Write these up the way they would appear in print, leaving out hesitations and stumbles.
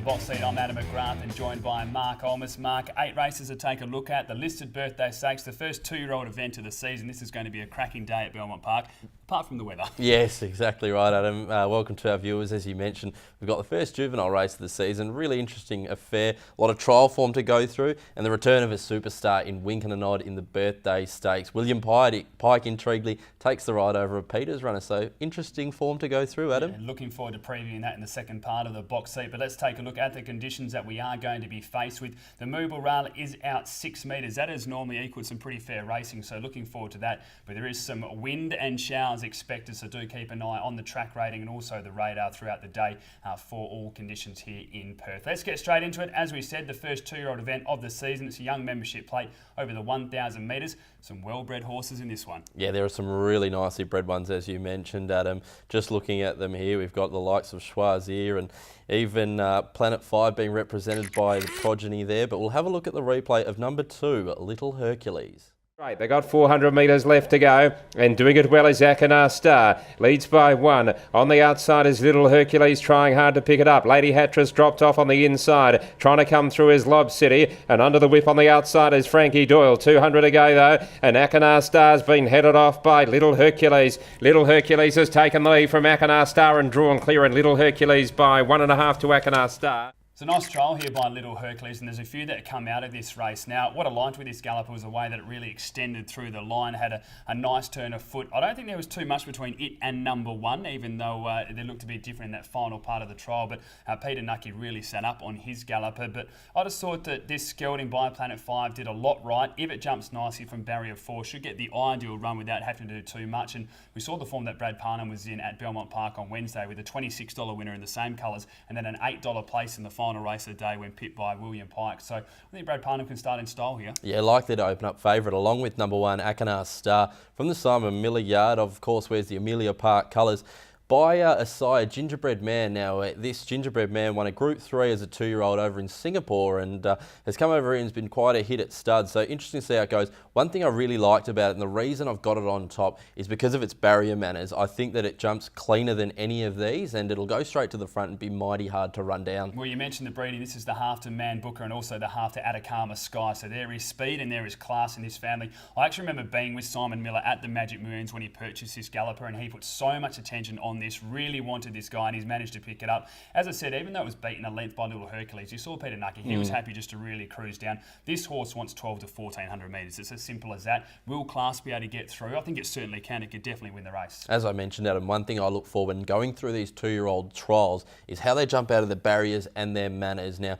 box seat. I'm Adam McGrath and joined by Mark Olmos. Mark, 8 races to take a look at. The listed birthday stakes, the first 2-year-old event of the season. This is going to be a cracking day at Belmont Park, apart from the weather. Yes, exactly right, Adam. Welcome to our viewers. As you mentioned, we've got the first juvenile race of the season. Really interesting affair. A lot of trial form to go through, and the return of a superstar in Wink and a Nod in the birthday stakes. William Pike intriguingly takes the ride over a Peters runner. So interesting form to go through, Adam. Yeah, looking forward to previewing that in the second part of the box seat. But let's take a look at the conditions that we are going to be faced with. The movable rail is out 6 metres. That has normally equalled some pretty fair racing, so looking forward to that. But there is some wind and showers expected, so do keep an eye on the track rating and also the radar throughout the day for all conditions here in Perth. Let's get straight into it. As we said, the first 2-year-old event of the season. It's a young membership plate over the 1,000 metres. Some well-bred horses in this one. Yeah, there are some really nicely bred ones, as you mentioned, Adam. Just looking at them here, we've got the likes of Choisir and even Planet 5 being represented by the progeny there. But we'll have a look at the replay of number 2, Little Hercules. Right, they got 400 metres left to go, and doing it well is Akanar Star. Leads by 1. On the outside is Little Hercules trying hard to pick it up. Lady Hattress dropped off on the inside. Trying to come through is Lob City, and under the whip on the outside is Frankie Doyle. 200 to go though, and Akanar Star's been headed off by Little Hercules. Little Hercules has taken the lead from Akanar Star and drawn clear, and Little Hercules by 1.5 to Akanar Star. It's a nice trial here by Little Hercules, and there's a few that come out of this race. Now, what I liked with this galloper was the way that it really extended through the line, had a nice turn of foot. I don't think there was too much between it and number 1, even though they looked to be different in that final part of the trial. But Peter Nucky really sat up on his galloper. But I just thought that this gelding by Planet 5 did a lot right. If it jumps nicely from barrier 4, should get the ideal run without having to do too much. And we saw the form that Brad Parnham was in at Belmont Park on Wednesday with a $26 winner in the same colours, and then an $8 place in the final race of the day when pipped by William Pike. So I think Brad Parnham can start in style here. Yeah, likely to open up favourite along with number 1 Akanar Star from the Simon Miller yard. Of course, wears the Amelia Park colours. By a sire, Gingerbread Man. Now, this Gingerbread Man won a Group 3 as a 2-year-old over in Singapore and has come over here and has been quite a hit at studs. So interesting to see how it goes. One thing I really liked about it, and the reason I've got it on top, is because of its barrier manners. I think that it jumps cleaner than any of these, and it'll go straight to the front and be mighty hard to run down. Well, you mentioned the breeding. This is the half to Man Booker and also the half to Atacama Sky. So there is speed and there is class in this family. I actually remember being with Simon Miller at the Magic Moons when he purchased this galloper, and he put so much attention on this, really wanted this guy, and he's managed to pick it up. As I said, even though it was beaten a length by Little Hercules, you saw Peter Nucky, he was happy just to really cruise down. This horse wants 12 to 1,400 metres. It's as simple as that. Will class be able to get through? I think it certainly can. It could definitely win the race. As I mentioned, Adam, one thing I look for when going through these 2-year-old trials is how they jump out of the barriers and their manners. Now,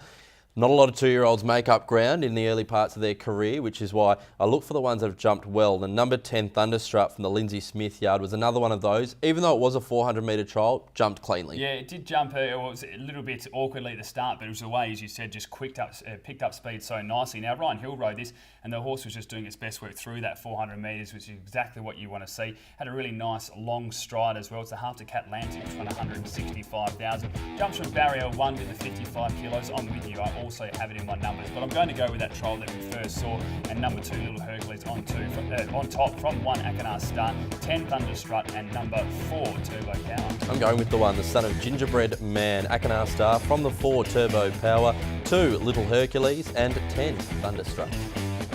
not a lot of 2-year-olds make up ground in the early parts of their career, which is why I look for the ones that have jumped well. The number 10 Thunderstruck from the Lindsay Smith yard was another one of those. Even though it was a 400-metre trial, jumped cleanly. Yeah, it did jump. It was a little bit awkwardly at the start, but it was the way, as you said, just picked up speed so nicely. Now, Ryan Hill rode this, and the horse was just doing its best work through that 400 metres, which is exactly what you want to see. Had a really nice long stride as well. It's a half to Catlantic, which won 165,000. Jumps from barrier 1 with the 55 kilos. I'm with you. I also have it in my numbers, but I'm going to go with that trial that we first saw, and number 2 Little Hercules on top from 1 Akanar Star, 10 Thunderstruck, and number 4 Turbo Power. I'm going with the one, the son of Gingerbread Man, Akanar Star from the 4 Turbo Power, 2 Little Hercules, and 10 Thunderstruck.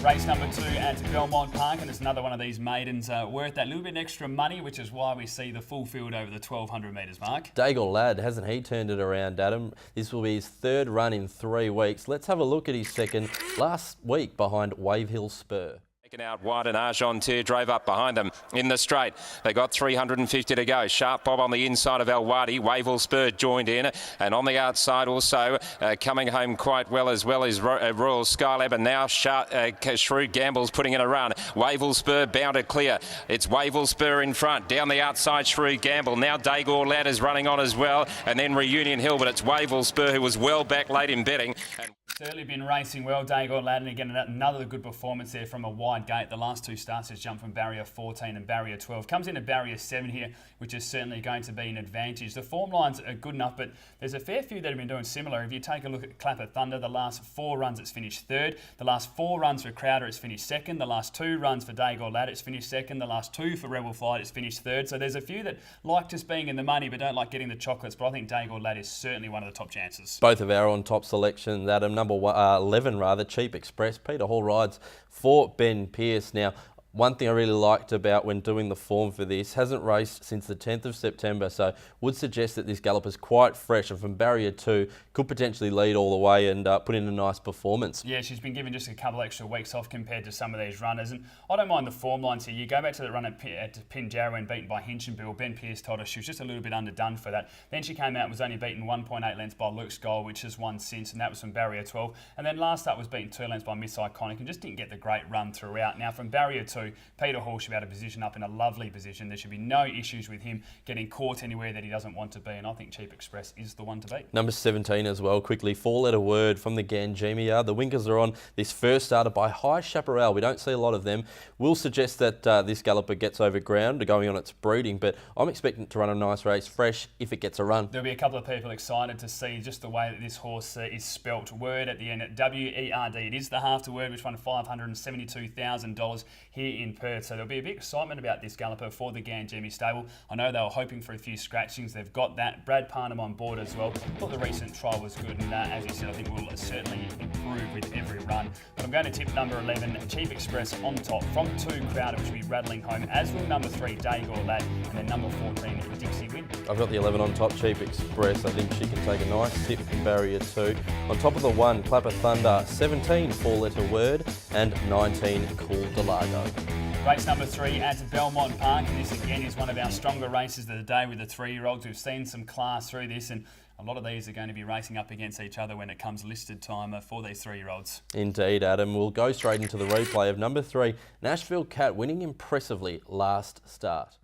Race number 2 at Belmont Park, and it's another one of these maidens worth that little bit extra money, which is why we see the full field over the 1,200 metres, Mark. Daigle Lad, hasn't he turned it around, Adam? This will be his 3rd run in 3 weeks. Let's have a look at his second last week behind Wave Hill Spur. Taken out wide, and Argentier drove up behind them in the straight. They got 350 to go. Sharp Bob on the inside of Alwadi. Wavell Spur joined in, and on the outside also coming home quite well as Royal Skylab, and now Shrewd Gamble's putting in a run. Wavell Spur bounded clear. It's Wavell Spur in front. Down the outside, Shrewd Gamble. Now Dagor Lad is running on as well, and then Reunion Hill, but it's Wavell Spur who was well back late in betting. Certainly been racing well, Dagon Lad, and again another good performance there from a wide gate. The last two starts has jumped from barrier 14 and barrier 12. Comes into barrier 7 here, which is certainly going to be an advantage. The form lines are good enough, but there's a fair few that have been doing similar. If you take a look at Clapper Thunder, the last 4 runs it's finished third. The last 4 runs for Crowder it's finished second. The last 2 runs for Dagon Lad it's finished second. The last 2 for Rebel Flight it's finished third. So there's a few that like just being in the money but don't like getting the chocolates. But I think Dagon Lad is certainly one of the top chances. Both of our on top selections, Adam. Number 11 rather, Cheap Express. Peter Hall rides for Ben Pearce. Now, one thing I really liked about when doing the form for this, hasn't raced since the 10th of September, so would suggest that this galloper's quite fresh, and from barrier 2 could potentially lead all the way and put in a nice performance. Yeah, she's been given just a couple extra weeks off compared to some of these runners, and I don't mind the form lines here. You go back to the run at Pinjarra when beaten by Hinchinbill. Ben Pearce told us she was just a little bit underdone for that. Then she came out and was only beaten 1.8 lengths by Luke Skoll, which has won since, and that was from barrier 12. And then last up was beaten 2 lengths by Miss Iconic and just didn't get the great run throughout. Now from barrier 2, Peter Hall should be able to position up in a lovely position. There should be no issues with him getting caught anywhere that he doesn't want to be, and I think Cheap Express is the one to beat. Number 17 as well, quickly, 4-letter word from the Ganjimi yard. The Winkers are on this first starter by High Chaparral. We don't see a lot of them. We'll suggest that this galloper gets over ground going on its breeding, but I'm expecting it to run a nice race fresh if it gets a run. There'll be a couple of people excited to see just the way that this horse is spelt. Word at the end, W-E-R-D. It is the half to word, which won $572,000 here in Perth. So there'll be a big excitement about this galloper for the Ganjimi stable. I know they were hoping for a few scratchings. They've got that. Brad Parnham on board as well. Thought the recent trial was good, and as you said, I think will certainly improve with every run. But I'm going to tip number 11, Cheap Express on top. From 2, Crowder, which will be rattling home, as will number 3, Dagon Lad, and then number 14, Dixie Win. I've got the 11 on top, Cheap Express. I think she can take a nice tip from barrier 2. On top of the 1, Clapper Thunder, 17, 4-letter word, and 19, Cool Delago. Race number 3 at Belmont Park, and this again is one of our stronger races of the day with the 3-year-olds. We've seen some class through this, and a lot of these are going to be racing up against each other when it comes listed time for these 3-year-olds. Indeed, Adam. We'll go straight into the replay of number 3, Nashville Cat, winning impressively last start.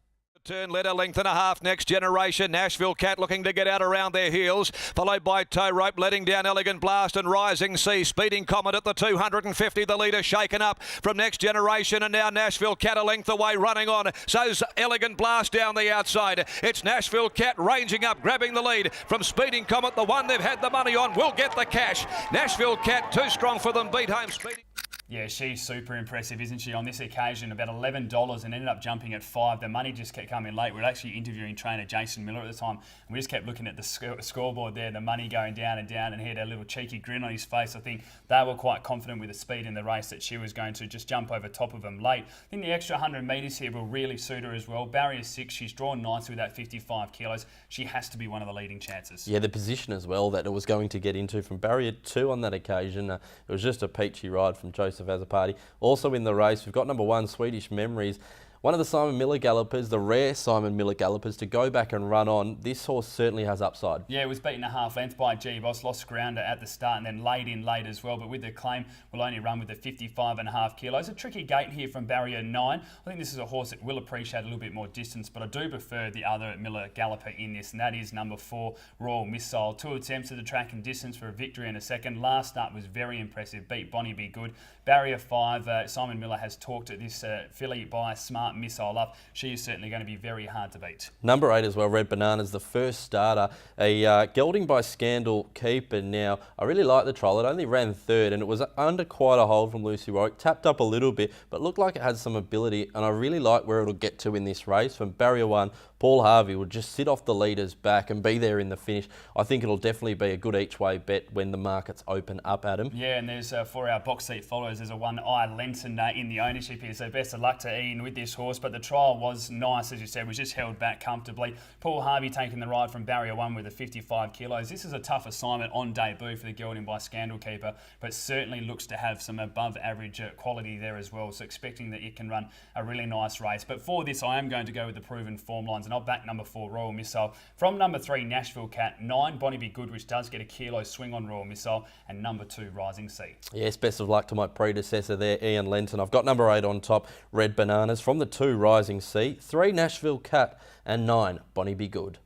Turn letter, length and a half, Next Generation. Nashville Cat looking to get out around their heels, followed by Tow Rope, letting down Elegant Blast and Rising Sea. Speeding Comet at the 250, the leader shaken up from Next Generation, and now Nashville Cat a length away, running on. So's Elegant Blast down the outside. It's Nashville Cat ranging up, grabbing the lead from Speeding Comet. The one they've had the money on will get the cash. Nashville Cat too strong for them, beat home Speeding. Yeah, she's super impressive, isn't she? On this occasion, about $11 and ended up jumping at 5. The money just kept coming late. We were actually interviewing trainer Jason Miller at the time, and we just kept looking at the scoreboard there, the money going down, and he had a little cheeky grin on his face. I think they were quite confident with the speed in the race that she was going to just jump over top of them late. I think the extra 100 metres here will really suit her as well. Barrier 6, she's drawn nicely with that 55 kilos. She has to be one of the leading chances. Yeah, the position as well that it was going to get into from barrier 2 on that occasion. It was just a peachy ride from Joseph Azzopardi. Also in the race, we've got number 1, Swedish Memories. One of the Simon Miller gallopers, the rare Simon Miller gallopers, to go back and run on. This horse certainly has upside. Yeah, it was beaten a half length by G-Boss, lost grounder at the start and then laid in late as well, but with the claim will only run with the 55.5 kilos. A tricky gate here from barrier 9. I think this is a horse that will appreciate a little bit more distance, but I do prefer the other Miller galloper in this, and that is number 4, Royal Missile. 2 attempts at the track and distance for a victory and a second. Last start was very impressive, beat Bonnie Be Good. Barrier 5, Simon Miller has talked at this filly by Smart Missile up. She is certainly going to be very hard to beat. Number 8 as well, Red Bananas, the first starter. A gelding by Scandal keeper. Now, I really like the trial. It only ran 3rd and it was under quite a hold from Lucy Warwick. Tapped up a little bit, but looked like it had some ability, and I really like where it'll get to in this race. From barrier 1, Paul Harvey will just sit off the leader's back and be there in the finish. I think it'll definitely be a good each-way bet when the markets open up, Adam. Yeah, and there's, for our box seat followers, there's a 1-eye Lenton in the ownership here, so best of luck to Ian with this horse. But the trial was nice, as you said, was just held back comfortably. Paul Harvey taking the ride from barrier 1 with the 55 kilos. This is a tough assignment on debut for the gelding by Scandal Keeper, but certainly looks to have some above average quality there as well, so expecting that it can run a really nice race. But for this, I am going to go with the proven form lines, and I'll back number 4, Royal Missile. From number 3, Nashville Cat. 9, Bonnie Be Good, which does get a kilo swing on Royal Missile, and number 2, Rising Sea. Yes, best of luck to my predecessor there, Ian Lenton. I've got number 8 on top, Red Bananas. From the 2, Rising Sea. 3, Nashville Cat, and 9, Bonnie Be Good.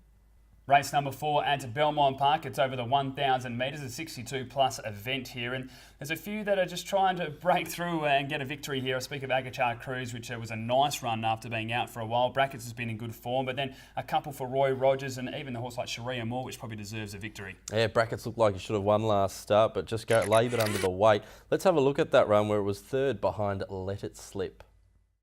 Race number 4 at Belmont Park. It's over the 1,000 metres, a 62 plus event here. And there's a few that are just trying to break through and get a victory here. I speak of Agachar Cruise, which was a nice run after being out for a while. Brackets has been in good form, but then a couple for Roy Rogers and even the horse like Sharia Moore, which probably deserves a victory. Yeah, Brackets looked like he should have won last start, but just laboured under the weight. Let's have a look at that run where it was third behind Let It Slip.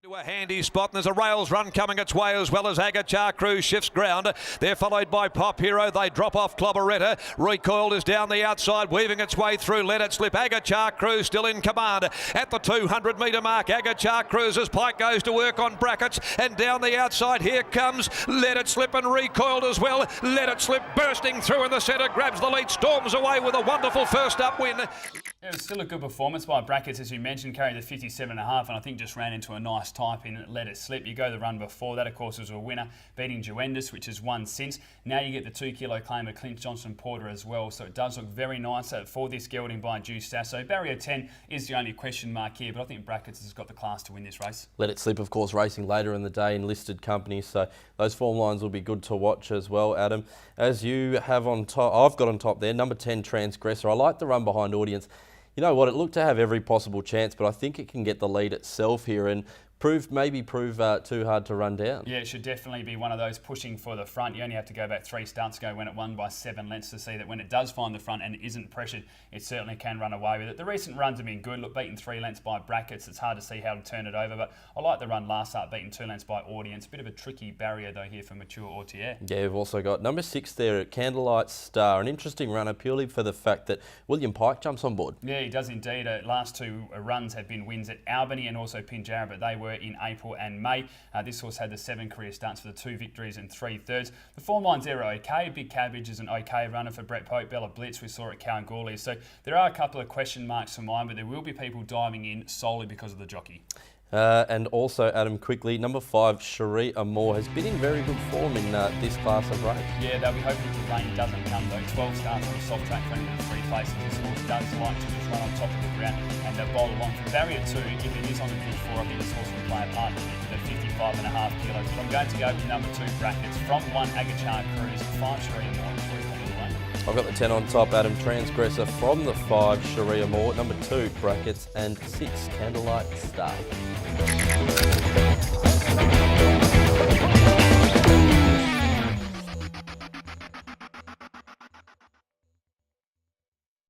A handy spot, and there's a rails run coming its way as well as Agachar Cruise shifts ground. They're followed by Pop Hero. They drop off Clobberetta. Recoiled is down the outside, weaving its way through. Let It Slip. Agachar Cruise still in command at the 200 metre mark. Agachar Cruise's Pike goes to work on Brackets, and down the outside here comes Let It Slip, and Recoiled as well. Let It Slip bursting through in the centre, grabs the lead, storms away with a wonderful first up win. It was still a good performance by Brackets, as you mentioned, carried the 57.5, and I think just ran into a nice type in Let It Slip. You go the run before that, of course, was a winner, beating Duendis, which has won since. Now you get the 2 kilo claim of Clint Johnson Porter as well, so it does look very nice for this gelding by Juice Sasso. Barrier 10 is the only question mark here, but I think Brackets has got the class to win this race. Let It Slip, of course, racing later in the day in listed companies, so those form lines will be good to watch as well, Adam. As you have on top, I've got on top there, number 10, Transgressor. I like the run behind Audience. You know what, it looked to have every possible chance, but I think it can get the lead itself here and maybe prove too hard to run down. Yeah, it should definitely be one of those pushing for the front. You only have to go back 3 starts ago when it won by 7 lengths to see that when it does find the front and it isn't pressured, it certainly can run away with it. The recent runs have been good. Look, beaten 3 lengths by Brackets. It's hard to see how to turn it over, but I like the run last start, beaten 2 lengths by Audience. Bit of a tricky barrier though here for Mature Autier. Yeah, we've also got number 6 there at Candlelight Star. An interesting runner purely for the fact that William Pike jumps on board. Yeah, he does indeed. Last 2 runs have been wins at Albany and also Pinjarra, but they were in April and May. This horse had the 7 career starts for the 2 victories and 3/3. The form lines there are okay. Big Cabbage is an okay runner for Brett Pope. Bella Blitz we saw at Cowan-Gawley. So there are a couple of question marks for mine, but there will be people diving in solely because of the jockey. And also, Adam, quickly, number 5, Sharia Moore has been in very good form in this class of race. Yeah, they'll be hoping the rain doesn't come though. 12 starts on a soft track for the 3 places. This horse does like to just run on top of the ground and bowl along. For barrier 2, if it is on the good 4, I think this horse will play a part with the 55.5 kilos. But I'm going to go with number 2, Brackets. From 1, Agachar Cruise, 5, Sharia Moore, 3, I've got the 10 on top, Adam. Transgressor. From the 5, Sharia Moore. Number 2, Brackets. And 6, Candlelight Star.